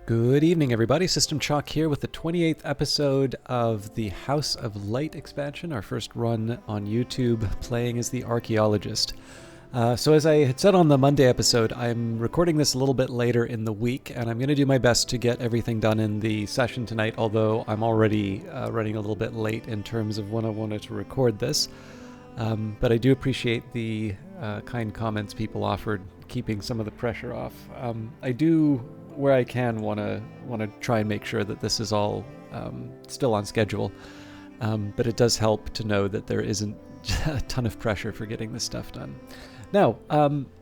Good evening, everybody. System Chalk here with the 28th episode of the House of Light expansion, our first run on YouTube, playing as the Archaeologist. So as I had said on the Monday episode, I'm recording this a little bit later in the week, and I'm going to do my best to get everything done in the session tonight, although I'm already running a little bit late in terms of when I wanted to record this. But I do appreciate the kind comments people offered, keeping some of the pressure off. I do, where I can, want to try and make sure that this is all still on schedule. But it does help to know that there isn't a ton of pressure for getting this stuff done. Now,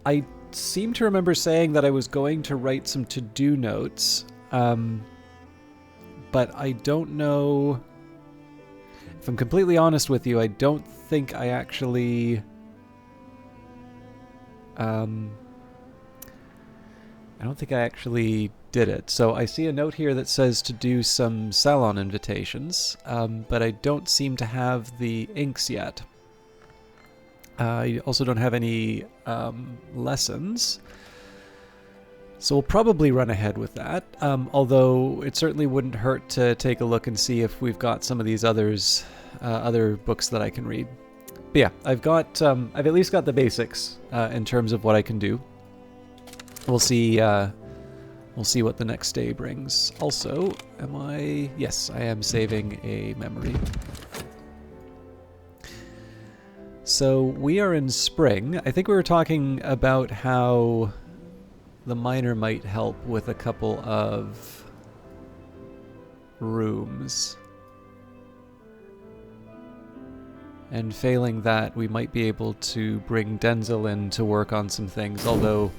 I seem to remember saying that I was going to write some to-do notes, but I don't know. If I'm completely honest with you, I don't think I actually did it. So I see a note here that says to do some salon invitations, but I don't seem to have the inks yet. I also don't have any lessons. So we'll probably run ahead with that, although it certainly wouldn't hurt to take a look and see if we've got some of these other books that I can read. But yeah, I've at least got the basics in terms of what I can do. We'll see what the next day brings. Also, yes, I am saving a memory. So we are in spring. I think we were talking about how the miner might help with a couple of rooms. And failing that, we might be able to bring Denzel in to work on some things, although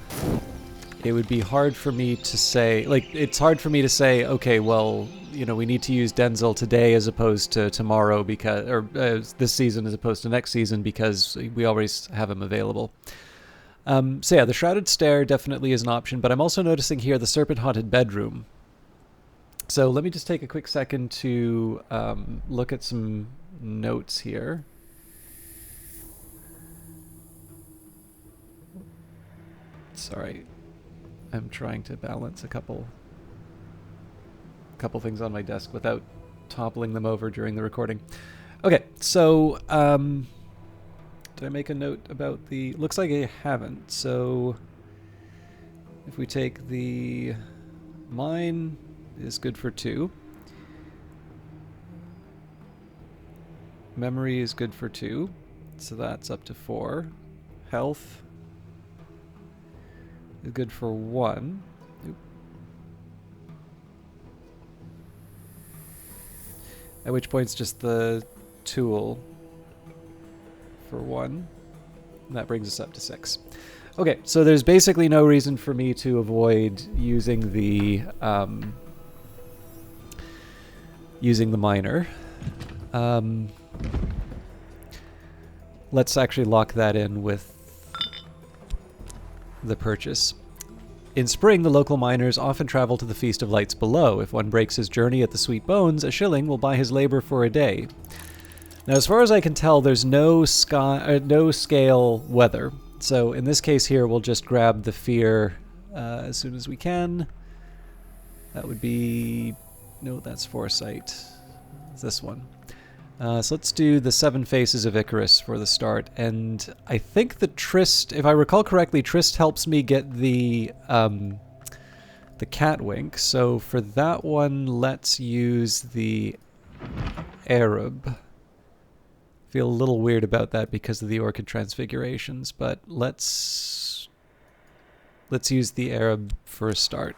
it would be hard for me to say, it's hard for me to say, okay, well, we need to use Denzel today as opposed to tomorrow this season as opposed to next season because we always have him available. So yeah, the Shrouded Stair definitely is an option, but I'm also noticing here the Serpent Haunted Bedroom. So let me just take a quick second to look at some notes here. Sorry, I'm trying to balance a couple things on my desk without toppling them over during the recording. Okay, so did I make a note about the... Looks like I haven't. So if we take the mine is good for 2. Memory is good for 2. So that's up to 4. Health is good for 1. Oop. At which point it's just the tool for 1. And that brings us up to 6. Okay, so there's basically no reason for me to avoid using the miner. Let's actually lock that in with the purchase. In spring, the local miners often travel to the Feast of Lights below. If one breaks his journey at the Sweet Bones, a shilling will buy his labor for a day. Now, as far as I can tell, there's no scale weather. So in this case here, we'll just grab the fear as soon as we can. That would be... No, that's Foresight. It's this one. So let's do the 7 Faces of Icarus for the start. And I think the Trist, if I recall correctly, Trist helps me get the Catwink. So for that one, let's use the Arab. Feel a little weird about that because of the Orchid Transfigurations, but let's use the Arab for a start.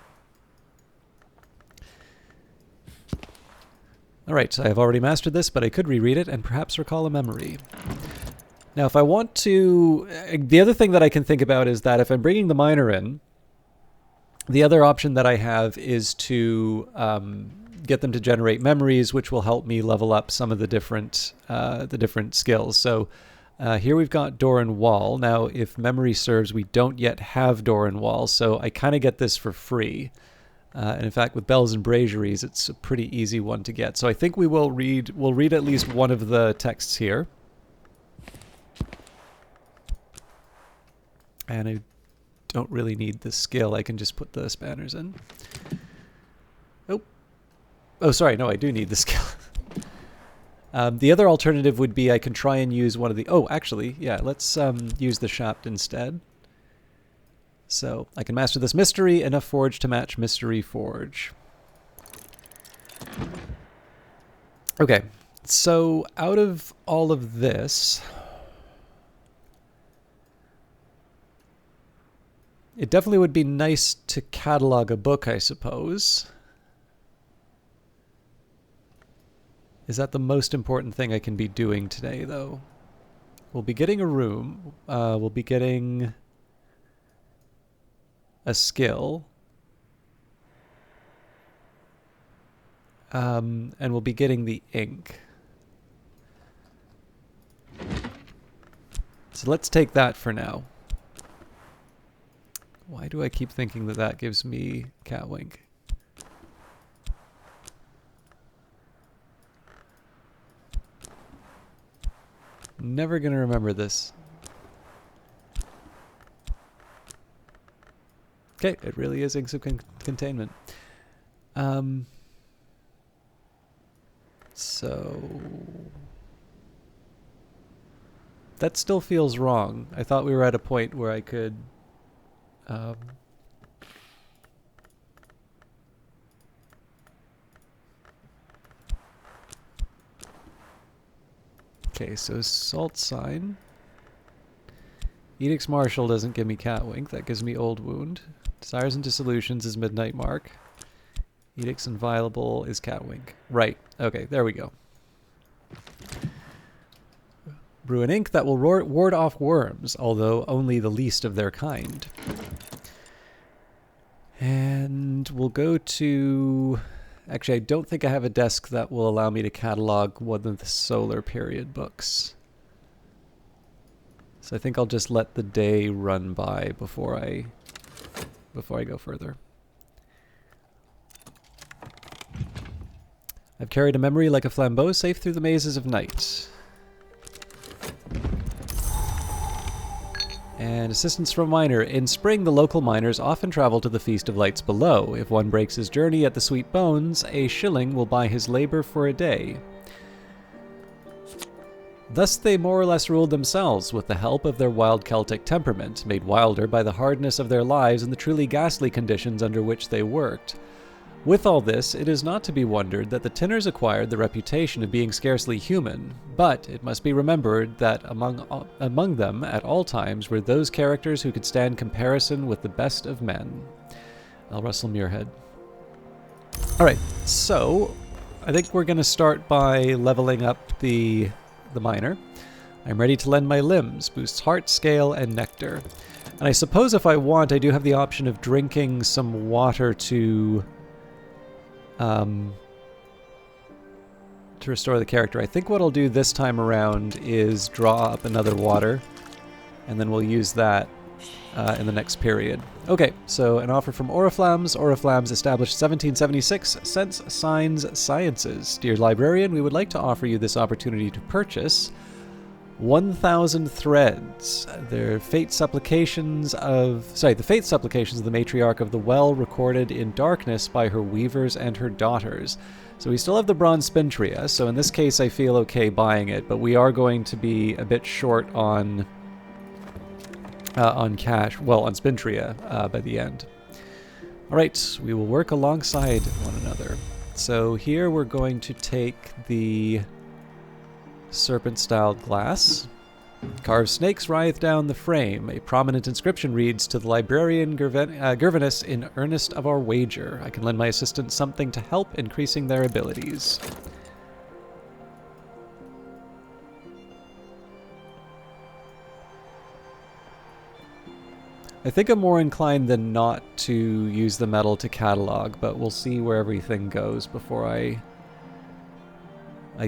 Alright, so I have already mastered this, but I could reread it and perhaps recall a memory. Now, if I want to... The other thing that I can think about is that if I'm bringing the miner in, the other option that I have is to get them to generate memories, which will help me level up some of the different skills. So here we've got Door and Wall. Now, if memory serves, we don't yet have Door and Wall, so I kind of get this for free. And in fact, with Bells and Braziers, it's a pretty easy one to get. So I think we'll read at least one of the texts here. And I don't really need the skill. I can just put the spanners in. Oh. Oh, sorry. No, I do need the skill. The other alternative would be I can try and use one of the... Oh, actually, yeah, let's use the Shaft instead. So I can master this mystery, enough forge to match mystery forge. Okay, so out of all of this, it definitely would be nice to catalog a book, I suppose. Is that the most important thing I can be doing today, though? We'll be getting a room. We'll be getting a skill. And we'll be getting the ink. So let's take that for now. Why do I keep thinking that that gives me Catwink? Never gonna remember this. Okay, it really is inks of containment. So that still feels wrong. I thought we were at a point where I could okay, so Salt Sign. Edict's Marshal doesn't give me Catwink, that gives me Old Wound. Desires and Dissolutions is Midnight Mark. Edict's Inviolable is Catwink. Right, okay, there we go. Brew an ink that will ward off worms, although only the least of their kind. And we'll go to... Actually, I don't think I have a desk that will allow me to catalog one of the solar period books. So I think I'll just let the day run by before I go further. I've carried a memory like a flambeau safe through the mazes of night. And assistance from a miner. In spring, the local miners often travel to the Feast of Lights below. If one breaks his journey at the Sweet Bones, a shilling will buy his labor for a day. Thus they more or less ruled themselves with the help of their wild Celtic temperament, made wilder by the hardness of their lives and the truly ghastly conditions under which they worked. With all this, it is not to be wondered that the Tinners acquired the reputation of being scarcely human, but it must be remembered that among them at all times were those characters who could stand comparison with the best of men. I'll Russell Muirhead. Alright, so I think we're going to start by leveling up the miner. I'm ready to lend my limbs, boosts heart, scale, and nectar. And I suppose if I want, I do have the option of drinking some water to restore the character. I think what I'll do this time around is draw up another water, and then we'll use that in the next period. Okay, so an offer from Oriflammes. Oriflammes established 1776, Sense, Signs, Sciences. Dear Librarian, we would like to offer you this opportunity to purchase 1,000 threads. The fate supplications of the matriarch of the well, recorded in darkness by her weavers and her daughters. So we still have the bronze spintria, so in this case I feel okay buying it, but we are going to be a bit short on cash, well, on spintria by the end. Alright, we will work alongside one another. So here we're going to take the serpent-styled glass. Carved snakes writhe down the frame. A prominent inscription reads, "To the librarian Gervinus in earnest of our wager. I can lend my assistants something to help increasing their abilities." I think I'm more inclined than not to use the metal to catalog, but we'll see where everything goes before I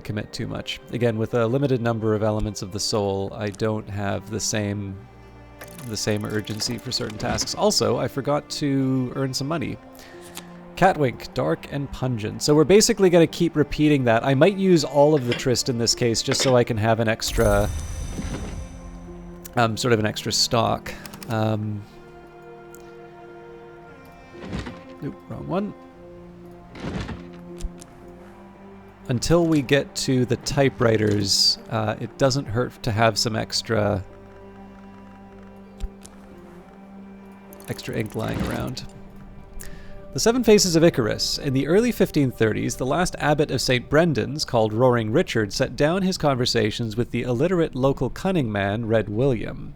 commit too much. Again, with a limited number of elements of the soul, I don't have the same urgency for certain tasks. Also, I forgot to earn some money. Catwink, dark and pungent. So we're basically going to keep repeating that. I might use all of the Trist in this case, just so I can have an extra, sort of an extra stock. Oop, wrong one. until we get to the typewriters, it doesn't hurt to have some extra ink lying around. The Seven Faces of Icarus. In the early 1530s, the last abbot of St. Brendan's, called Roaring Richard, set down his conversations with the illiterate local cunning man, Red William.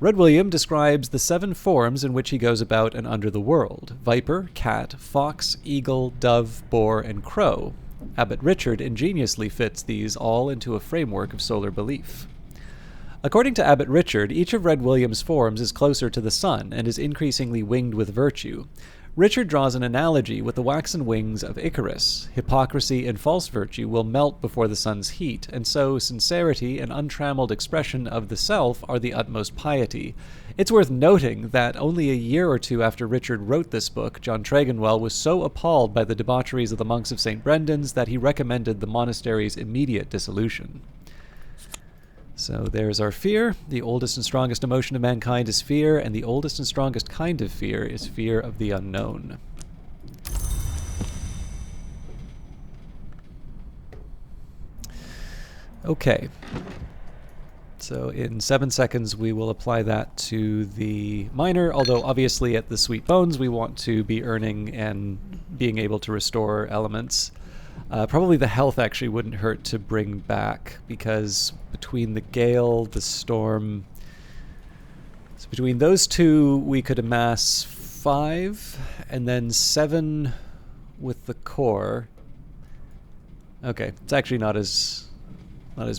Red William describes the 7 forms in which he goes about and under the world: viper, cat, fox, eagle, dove, boar, and crow. Abbot Richard ingeniously fits these all into a framework of solar belief. According to Abbot Richard, each of Red William's forms is closer to the sun and is increasingly winged with virtue. Richard draws an analogy with the waxen wings of Icarus. Hypocrisy and false virtue will melt before the sun's heat, and so sincerity and untrammeled expression of the self are the utmost piety. It's worth noting that only a year or two after Richard wrote this book, John Tregonwell was so appalled by the debaucheries of the monks of St. Brendan's that he recommended the monastery's immediate dissolution. So there's our fear. The oldest and strongest emotion of mankind is fear, and the oldest and strongest kind of fear is fear of the unknown. Okay. So in 7 seconds we will apply that to the miner, although obviously at the Sweet Bones we want to be earning and being able to restore elements. Probably the health actually wouldn't hurt to bring back, because between the gale, the storm, so between those two we could amass 5 and then 7 with the core. Okay, it's actually not as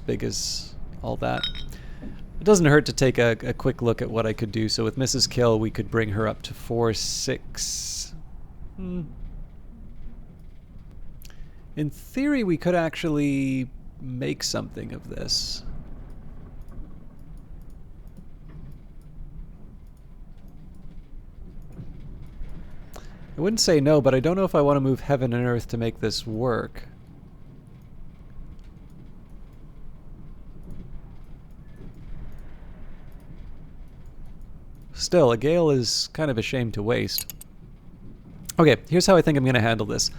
big as all that. It doesn't hurt to take a quick look at what I could do. So with Mrs. Kill we could bring her up to 4, 6. In theory, we could actually make something of this. I wouldn't say no, but I don't know if I want to move heaven and earth to make this work. Still, a gale is kind of a shame to waste. Okay, here's how I think I'm going to handle this.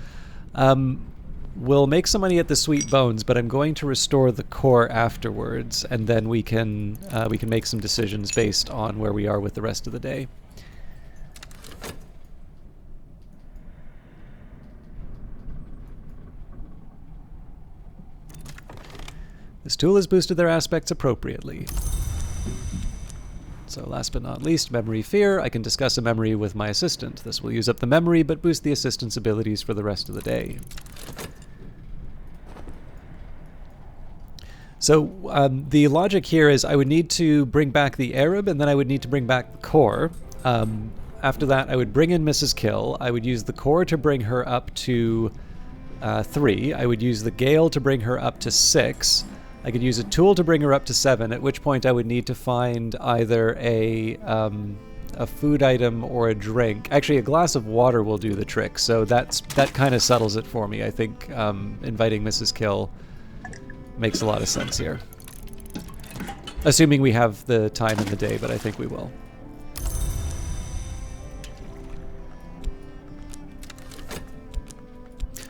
We'll make some money at the Sweet Bones, but I'm going to restore the core afterwards, and then we can make some decisions based on where we are with the rest of the day. This tool has boosted their aspects appropriately. So last but not least, memory fear. I can discuss a memory with my assistant. This will use up the memory, but boost the assistant's abilities for the rest of the day. So the logic here is I would need to bring back the Arab, and then I would need to bring back the core. After that, I would bring in Mrs. Kill. I would use the core to bring her up to 3. I would use the Gale to bring her up to 6. I could use a tool to bring her up to 7, at which point I would need to find either a food item or a drink. Actually, a glass of water will do the trick, so that kind of settles it for me. I think inviting Mrs. Kill makes a lot of sense here. Assuming we have the time in the day, but I think we will.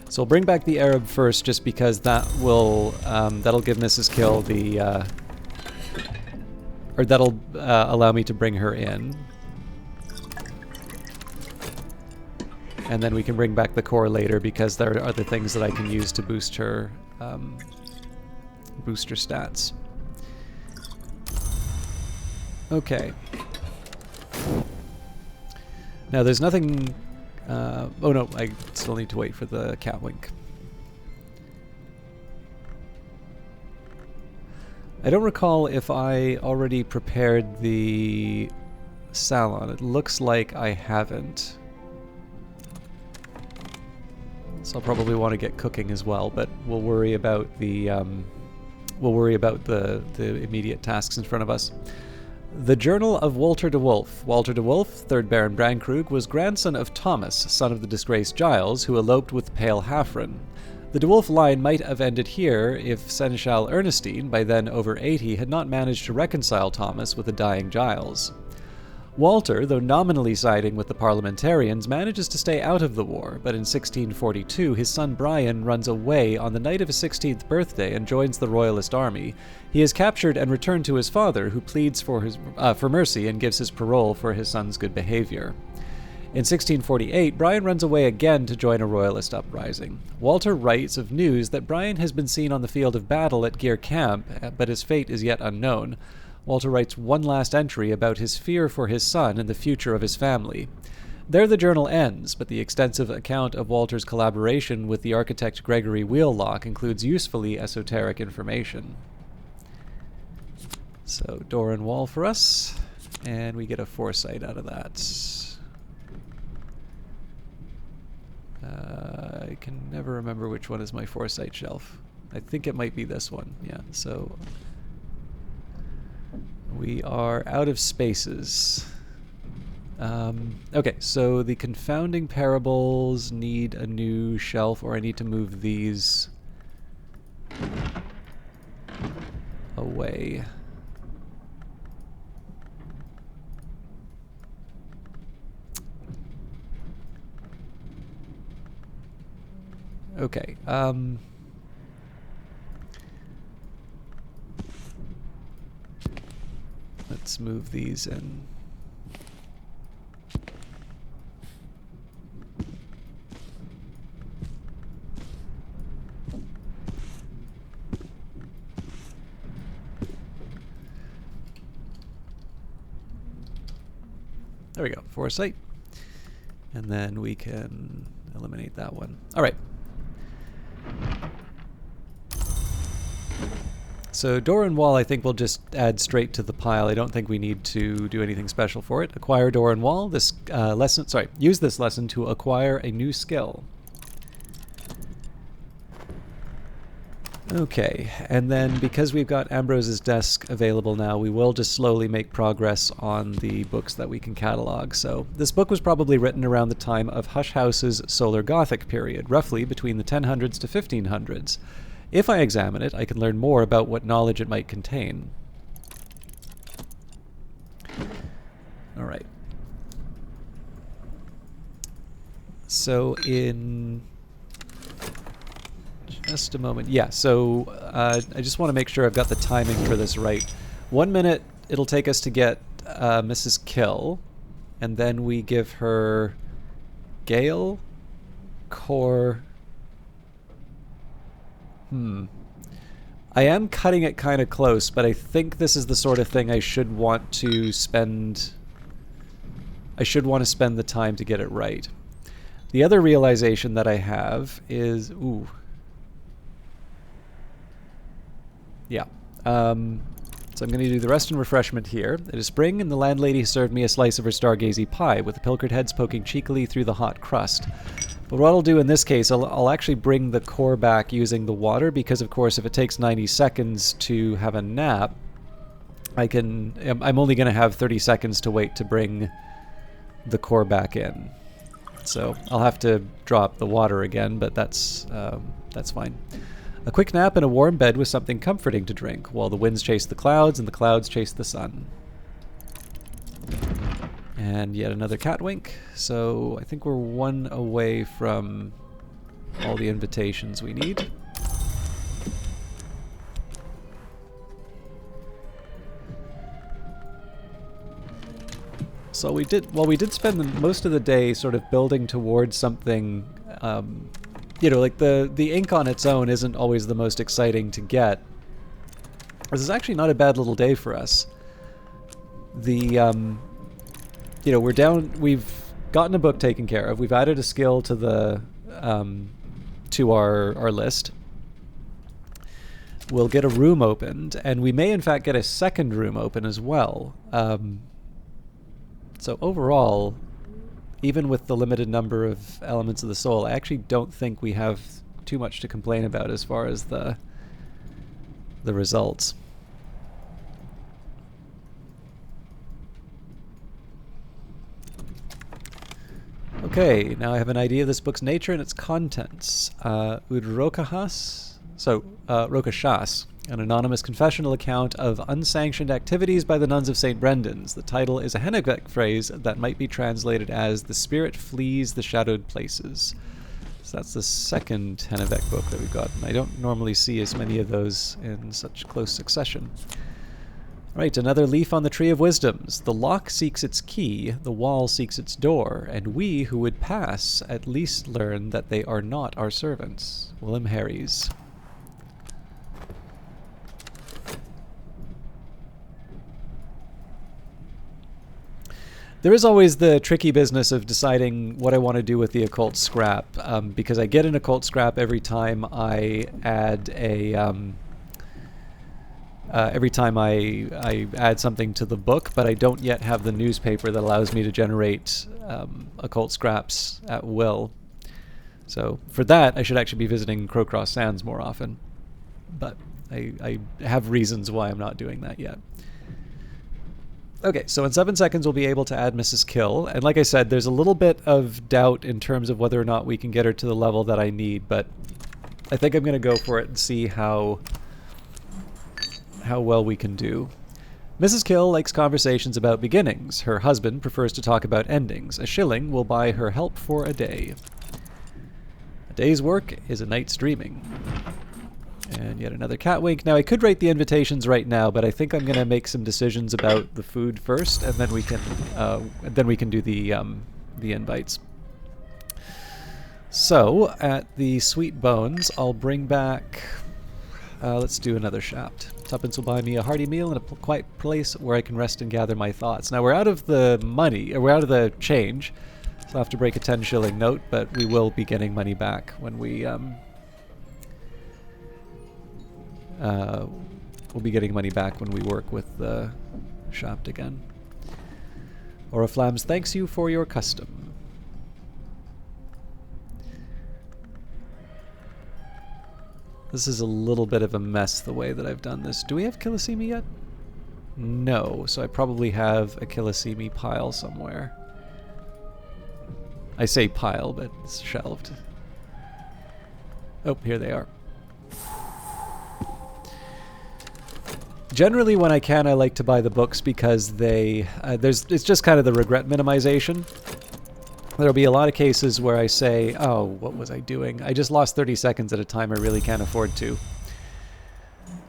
So we'll bring back the Arab first, just because that will that'll give Mrs. Kill the or that'll allow me to bring her in, and then we can bring back the core later, because there are other things that I can use to boost her stats. Okay. Now there's nothing. Oh no, I still need to wait for the cat wink. I don't recall if I already prepared the salon. It looks like I haven't. So I'll probably want to get cooking as well, but we'll worry about the immediate tasks in front of us. The Journal of Walter de Wolf. Walter de Wolf, 3rd Baron Brankrug, was grandson of Thomas, son of the disgraced Giles, who eloped with Pale Haffren. The de Wolf line might have ended here if Seneschal Ernestine, by then over 80, had not managed to reconcile Thomas with the dying Giles. Walter, though nominally siding with the parliamentarians, manages to stay out of the war, but in 1642 his son Brian runs away on the night of his 16th birthday and joins the royalist army. He is captured and returned to his father, who pleads for mercy and gives his parole for his son's good behavior. In 1648, Brian runs away again to join a royalist uprising. Walter writes of news that Brian has been seen on the field of battle at Gear Camp, but his fate is yet unknown. Walter writes one last entry about his fear for his son and the future of his family. There the journal ends, but the extensive account of Walter's collaboration with the architect Gregory Wheelock includes usefully esoteric information. So, door and wall for us, and we get a foresight out of that. I can never remember which one is my foresight shelf. I think it might be this one, yeah, so... We are out of spaces. Okay, so the confounding parables need a new shelf, or I need to move these away. Okay, let's move these in. There we go, foresight. And then we can eliminate that one. All right. So door and wall I think we'll just add straight to the pile. I don't think we need to do anything special for it. Acquire door and wall. This use this lesson to acquire a new skill. Okay, and then because we've got Ambrose's desk available now, we will just slowly make progress on the books that we can catalog. So this book was probably written around the time of Hush House's Solar Gothic period, roughly between the 1000s to 1500s. If I examine it, I can learn more about what knowledge it might contain. All right. So in just a moment. Yeah, so I just want to make sure I've got the timing for this right. 1 minute it'll take us to get Mrs. Kill, and then we give her Gale, Core... I am cutting it kind of close, but I think this is the sort of thing I should want to spend... I should want to spend the time to get it right. The other realization that I have is... Ooh. Yeah. So I'm going to do the rest and refreshment here. It is spring, and the landlady served me a slice of her stargazy pie, with the pilchard heads poking cheekily through the hot crust. But what I'll do in this case, I'll actually bring the core back using the water, because of course if it takes 90 seconds to have a nap, I'm only going to have 30 seconds to wait to bring the core back in. So I'll have to drop the water again, but that's fine. A quick nap in a warm bed with something comforting to drink, while the winds chase the clouds and the clouds chase the sun. And yet another cat wink. So I think we're one away from all the invitations we need. So we did spend most of the day sort of building towards something, you know, like the ink on its own isn't always the most exciting to get. This is actually not a bad little day for us. You know, we've gotten a book taken care of. We've added a skill to the to our list. We'll get a room opened, and we may in fact get a second room open as well. So overall, even with the limited number of elements of the soul, I actually don't think we have too much to complain about as far as the results. Okay, now I have an idea of this book's nature and its contents. Udrokahas, so Rokashas. An anonymous confessional account of unsanctioned activities by the nuns of St. Brendan's. The title is a Hennebeck phrase that might be translated as "The Spirit Flees the Shadowed Places." So that's the second Hennebeck book that we've got. I don't normally see as many of those in such close succession. Right, another leaf on the Tree of Wisdoms. The lock seeks its key, the wall seeks its door, and we who would pass at least learn that they are not our servants. William Harries. There is always the tricky business of deciding what I want to do with the occult scrap, because I get an occult scrap every time I add a I add something to the book, but I don't yet have the newspaper that allows me to generate occult scraps at will. So for that, I should actually be visiting Crowcross Sands more often, but I have reasons why I'm not doing that yet. Okay, so in 7 seconds we'll be able to add Mrs. Kill, and like I said, there's a little bit of doubt in terms of whether or not we can get her to the level that I need, but I think I'm going to go for it and see how well we can do. Mrs. Kill likes conversations about beginnings. Her husband prefers to talk about endings. A shilling will buy her help for a day. A day's work is a night's dreaming. And yet another cat wink. Now I could write the invitations right now, but I think I'm going to make some decisions about the food first, and then we can do the invites. So at the Sweet Bones, I'll bring back. Let's do another shaft. Tuppence will buy me a hearty meal in a quiet place where I can rest and gather my thoughts. Now we're out of the money, or we're out of the change, so I'll have to break a 10 shilling note, but we will be getting money back when we we'll be getting money back when we work with the shaft again. Oriflams thanks you for your custom. This is a little bit of a mess the way that I've done this. Do we have Kilisimi yet? No, so I probably have a Kilisimi pile somewhere. I say pile, but it's shelved. Oh, here they are. Generally, when I can, I like to buy the books because they it's just kind of the regret minimization. There'll be a lot of cases where I say, oh, what was I doing? I just lost 30 seconds at a time I really can't afford to.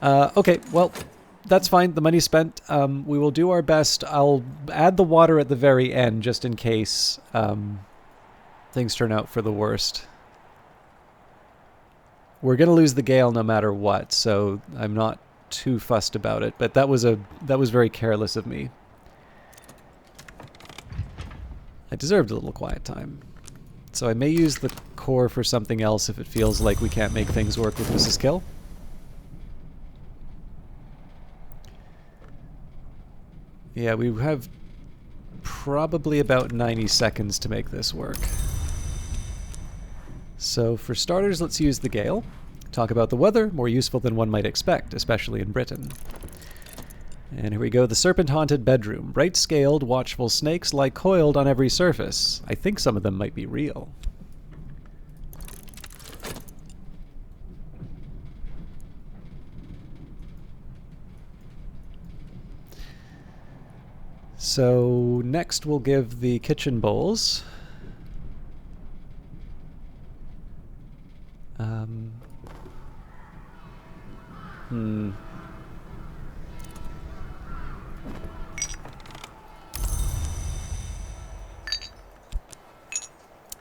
Okay, well, that's fine. The money's spent. We will do our best. I'll add the water at the very end just in case things turn out for the worst. We're going to lose the gale no matter what, so I'm not too fussed about it, but that was very careless of me. I deserved a little quiet time. So I may use the core for something else if it feels like we can't make things work with Mrs. Kill. Yeah, we have probably about 90 seconds to make this work. So for starters, let's use the gale. Talk about the weather, more useful than one might expect, especially in Britain. And here we go, the serpent-haunted bedroom. Bright-scaled, watchful snakes lie coiled on every surface. I think some of them might be real. So next we'll give the kitchen bowls.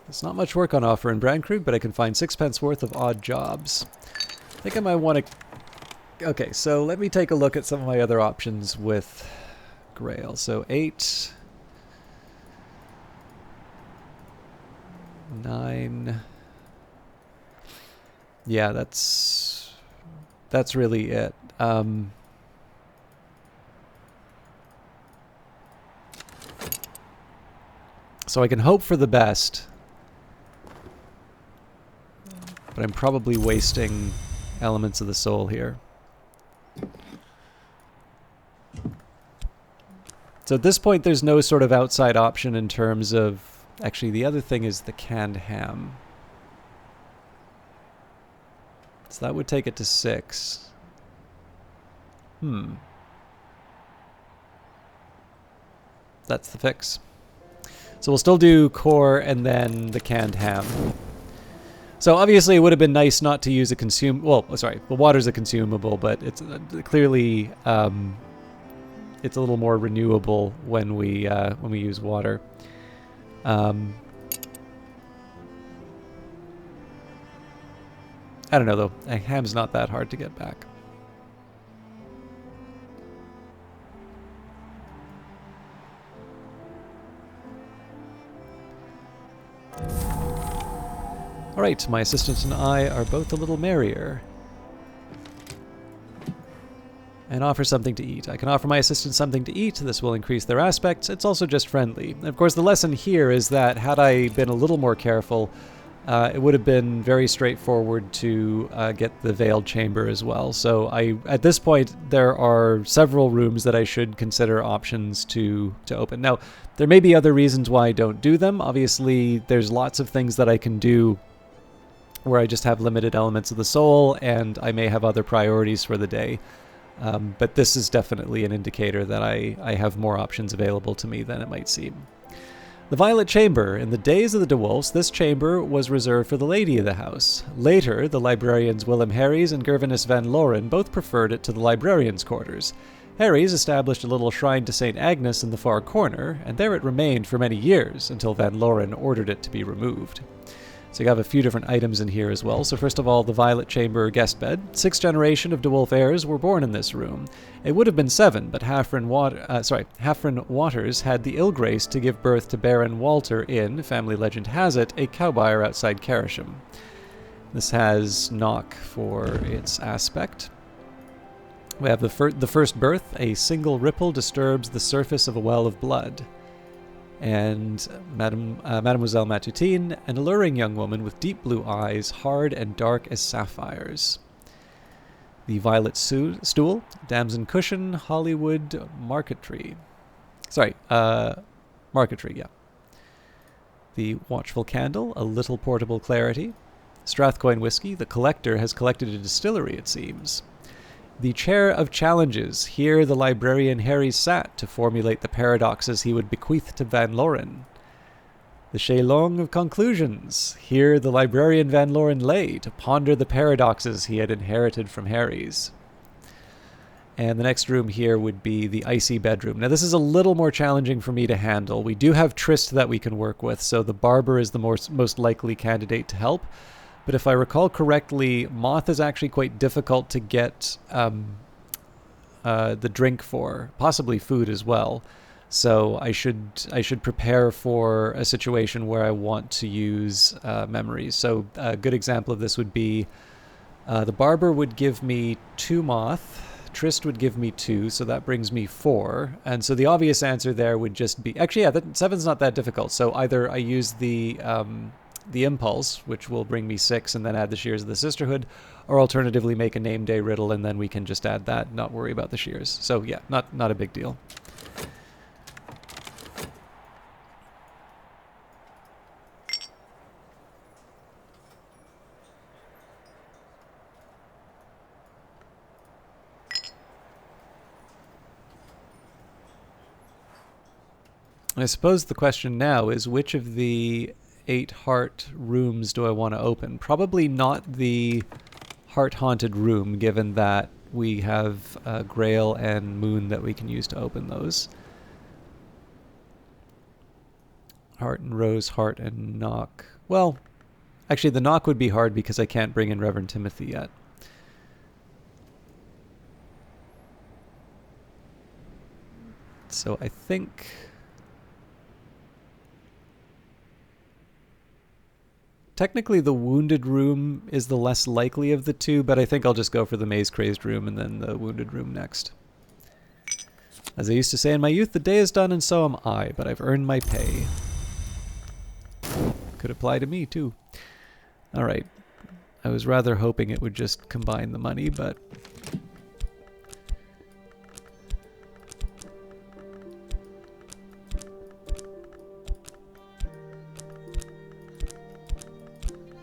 There's not much work on offer in Brandkrug, but I can find 6 pence worth of odd jobs. I think I might want to... Okay, so let me take a look at some of my other options with Grail. So 8... 9... Yeah, that's really it. So I can hope for the best, but I'm probably wasting elements of the soul here. So at this point, there's no sort of outside option in terms of... Actually, the other thing is the canned ham. So that would take it to 6. That's the fix. So we'll still do core and then the canned ham. So obviously it would have been nice not to use a well, sorry, the water's a consumable, but it's clearly it's a little more renewable when we use water. I don't know though. A ham's not that hard to get back. Alright, my assistant and I are both a little merrier. And offer something to eat. I can offer my assistant something to eat. This will increase their aspects. It's also just friendly. And of course, the lesson here is that had I been a little more careful, it would have been very straightforward to get the veiled chamber as well. So at this point, there are several rooms that I should consider options to open. Now, there may be other reasons why I don't do them. Obviously, there's lots of things that I can do where I just have limited elements of the soul, and I may have other priorities for the day. But this is definitely an indicator that I have more options available to me than it might seem. The Violet Chamber. In the days of the De Wolfs, this chamber was reserved for the lady of the house. Later, the librarians Willem Harries and Gervinus van Loren both preferred it to the librarians' quarters. Harries established a little shrine to St. Agnes in the far corner, and there it remained for many years until Van Loren ordered it to be removed. So you have a few different items in here as well. So first of all, the Violet Chamber guest bed. 6th generation of De Wolf heirs were born in this room. It would have been 7, but Halfrin Waters had the ill grace to give birth to Baron Walter in, family legend has it, a cow buyer outside Carisham. This has knock for its aspect. We have the first birth. A single ripple disturbs the surface of a well of blood. And Mademoiselle Matutine, an alluring young woman with deep blue eyes, hard and dark as sapphires. The Violet Stool, Damson Cushion, Hollywood Marquetry. Marquetry, yeah. The Watchful Candle, a little portable clarity. Strathcoyne Whiskey, the collector has collected a distillery, it seems. The Chair of Challenges. Here the librarian Harry sat to formulate the paradoxes he would bequeath to Van Loren. The Shelong of Conclusions. Here the librarian Van Loren lay to ponder the paradoxes he had inherited from Harry's. And the next room here would be the Icy Bedroom. Now this is a little more challenging for me to handle. We do have Trist that we can work with, so the barber is the most likely candidate to help. But if I recall correctly, Moth is actually quite difficult to get the drink for, possibly food as well. So I should prepare for a situation where I want to use memories. So a good example of this would be the barber would give me 2 Moth, Trist would give me 2, so that brings me 4. And so the obvious answer there would just be, actually, yeah, 7's not that difficult. So either I use the Impulse, which will bring me 6, and then add the Shears of the Sisterhood, or alternatively make a name day riddle, and then we can just add that, not worry about the Shears. So yeah, not a big deal. I suppose the question now is, which of the 8 heart rooms do I want to open? Probably not the heart-haunted room, given that we have Grail and Moon that we can use to open those. Heart and Rose, Heart and Knock. Well, actually the Knock would be hard because I can't bring in Reverend Timothy yet. So I think... technically, the Wounded Room is the less likely of the 2, but I think I'll just go for the Maze Crazed Room and then the Wounded Room next. As I used to say in my youth, the day is done and so am I, but I've earned my pay. Could apply to me, too. Alright. I was rather hoping it would just combine the money, but...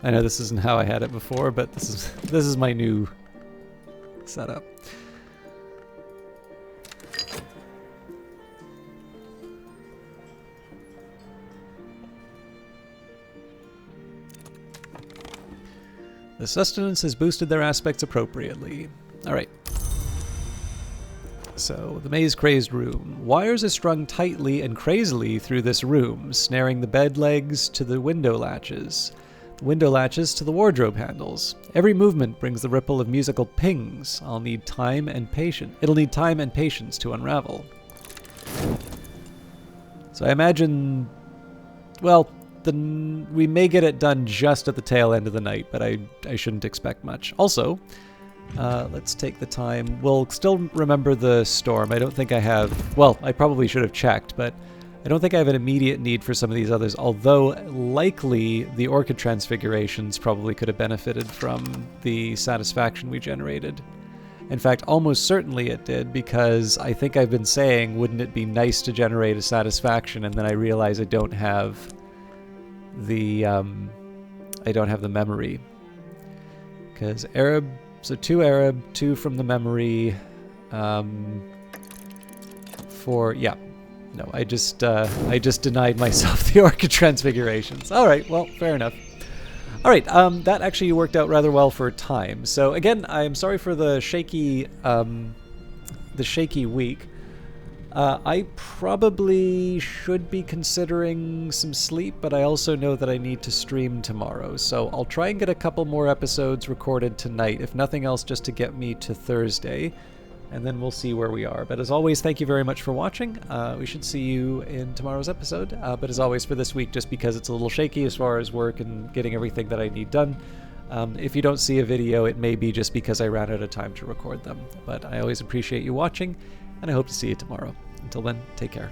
I know this isn't how I had it before, but this is my new setup. The sustenance has boosted their aspects appropriately. Alright. So, the maze-crazed room. Wires are strung tightly and crazily through this room, snaring the bed legs to the window latches. The window latches to the wardrobe handles. Every movement brings the ripple of musical pings. It'll need time and patience to unravel. So I imagine, well, we may get it done just at the tail end of the night, but I shouldn't expect much. Also, let's take the time. We'll still remember the storm. I don't think I have... Well, I probably should have checked, but I don't think I have an immediate need for some of these others, although likely the orchid transfigurations probably could have benefited from the satisfaction we generated. In fact, almost certainly it did, because I think I've been saying, wouldn't it be nice to generate a satisfaction, and then I realize I don't have the memory. Because Arab... So 2 Arab, 2 from the memory, yeah. No, I just denied myself the orchid transfigurations. Alright, well, fair enough. Alright, that actually worked out rather well for time. So again, I'm sorry for the shaky week. I probably should be considering some sleep, but I also know that I need to stream tomorrow. So I'll try and get a couple more episodes recorded tonight, if nothing else just to get me to Thursday. And then we'll see where we are. But as always, thank you very much for watching. We should see you in tomorrow's episode. But as always for this week, just because it's a little shaky as far as work and getting everything that I need done, if you don't see a video, it may be just because I ran out of time to record them. But I always appreciate you watching, and I hope to see you tomorrow. Until then, take care.